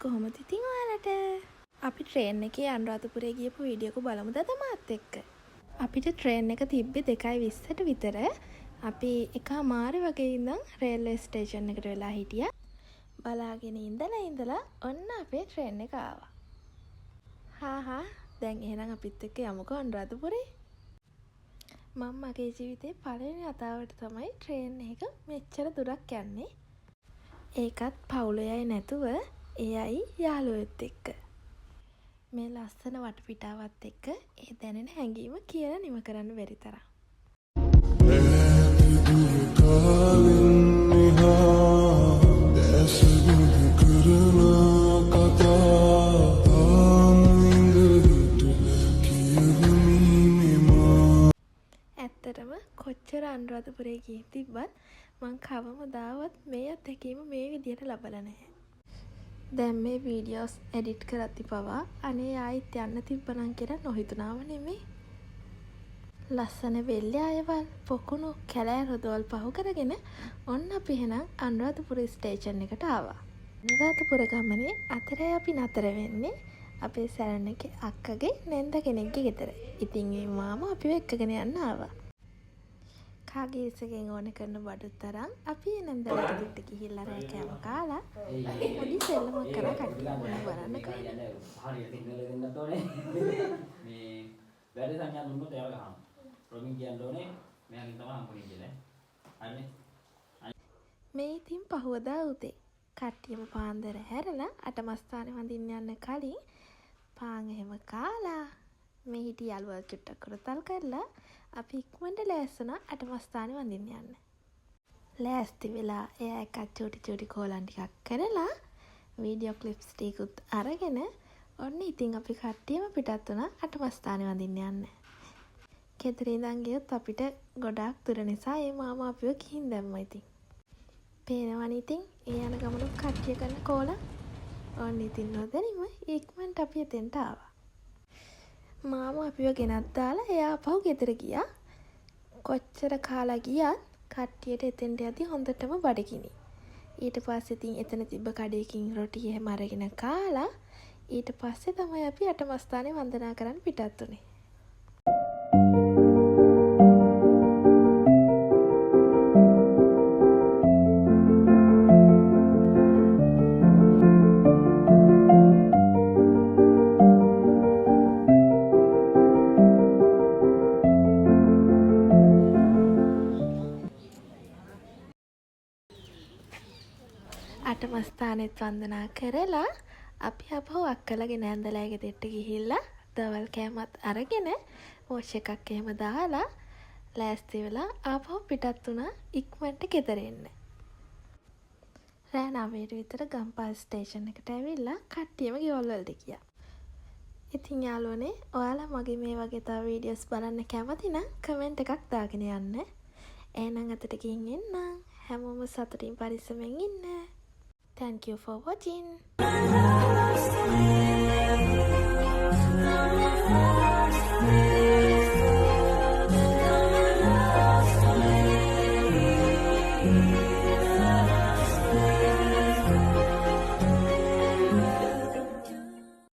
කොහොමද ඉතින් ඔයාලට? අපි ට්‍රේන් එකේ අනුරාධපුරේ ගියපු වීඩියෝ එක බලමුද අද මාත් එක්ක? අපිට ට්‍රේන් එක තිබ්බේ 2:20ට විතර. අපි එකමාරේ වගේ ඉඳන් රේල්වේ ස්ටේෂන් එකට වෙලා හිටියා. බලාගෙන ඉඳලා ඔන්න අපේ ට්‍රේන් එක ආවා. දැන් එහෙනම් අපිත් එක්ක යමුකෝ අනුරාධපුරේ. මම මගේ ජීවිතේ පළවෙනි වතාවට තමයි ට්‍රේන් එක මෙච්චර දුරක් යන්නේ. ඒකත් පවුලෙයි නැතුව එයයි යාළුවෙත් එක්ක. මේ ලස්සන වටපිටාවත් එක්ක ඒ දැනෙන හැඟීම කියලා නිම කරන්න බැරි තරම්. ඇත්තටම කොච්චර අනුරාධපුරේ ගිහින් තිබ්බත් මං කවමදාවත් මේ අත්දැකීම මේ විදියට ලබලා නැහැ. දැන් මේ වීඩියෝස් එඩිට් කරද්දි පවා අනේ ආයිත් යන්න තිබ්බනම් කියලා නොහිතුනාම නෙමෙයි. ලස්සන වෙල්ලේ අයවල් පොකුණු කැලෑ රොදවල් පහු කරගෙන ඔන්න අපි එහෙනම් අනුරාධපුර ස්ටේෂන් එකට ආවා. අනුරාධපුර ගමනේ අතරේ අපි නතර වෙන්නේ අපේ සැරණගේ අක්කගේ නැන්ද කෙනෙක්ගේ ගෙදර. ඉතින් මේ මාමා අපිව එක්කගෙන යන්න ආවා. කාගේ ඉස්සගෙන් ඕන කරන බඩුත් තරම් අපි නැන්දලට දෙට ගිහිල්ලා රෑ කෑම කාලා පොඩි සෙල්ලමක් කරා කට්ටිය බලන්නකෝ. හරියට සිග්නල් දෙන්නත් ඕනේ. මේ වැඩි සංඥා දුන්නොත් එයාලා ගහනවා. රොබින් කියන්න ඕනේ මෙයාගෙන් තමයි හම්බුනේ කියලා. හරිනේ. මේ ඉතින් පහවදා උදේ කට්ටියම පාන්දර හැරලා අටමස්ථානේ වඳින්න යන්න කලින් පාන් එහෙම කාලා මේ හිටි යාළුවා චුට්ටක් කරතල් කරලා අපි ඉක්මනට ලෑස්තුණා අටමස්ථානේ වඳින්න යන්න. ලෑස්ති වෙලා එයා එකක් චූටි කෝලම් ටිකක් කරලා වීඩියෝ ක්ලිප්ස් ටිකකුත් අරගෙන ඔන්න ඉතින් අපි කට්ටියම පිටත් වුණා අටමස්ථානේ වඳින්න යන්න. ගෙදර ඉඳන් ගියොත් අපිට ගොඩාක් දුර නිසා ඒ මාමා අපිව ගිහින් දැම්මා ඉතින්. පේනවනේ ඉතින් ඒ යන ගමනුත් කට්ටිය කරන කෝලම්. ඔන්න ඉතින් නොදැනීම ඉක්මනට අපි එතෙන්ට ආවා. මාමා අපිව ගෙනත් දාලා එයා අපහු ගෙදර ගියා. කොච්චර කාලා ගියත් කට්ටියට එතෙන්ට යද්දි හොඳටම බඩගිනි. ඊට පස්සේ ඉතින් එතන තිබ්බ කඩේකින් රොටි එහෙම අරගෙන කාලා ඊට පස්සේ තමයි අපි අටමස්ථානේ වන්දනා කරන්න පිටත් උනේ. අටමස්ථානෙත් වන්දනා කරලා අපි අපහු අක්කලගේ නැන්දලෑගේ දෙට්ට ගිහිල්ලා දවල් කෑමත් අරගෙන වොෂ් එකක් එහෙම දාලා ලෑස්ති වෙලා ආපහු පිටත් වුණා ඉක්මනට ගෙදර එන්න. රෑ 9ට විතර ගම්පහ ස්ටේෂන් එකට ඇවිල්ලා කට්ටියම ගෙවල් වලට ගියා. ඉතින් යාළුවනේ ඔයාලා මගේ මේ වගේ තව වීඩියෝස් බලන්න කැමති නම් කමෙන්ට් එකක් දාගෙන යන්න. එහෙනම් අතට ගිහින් එන්න. හැමෝම සතුටින් පරිස්සමෙන් ඉන්න. Thank you for watching.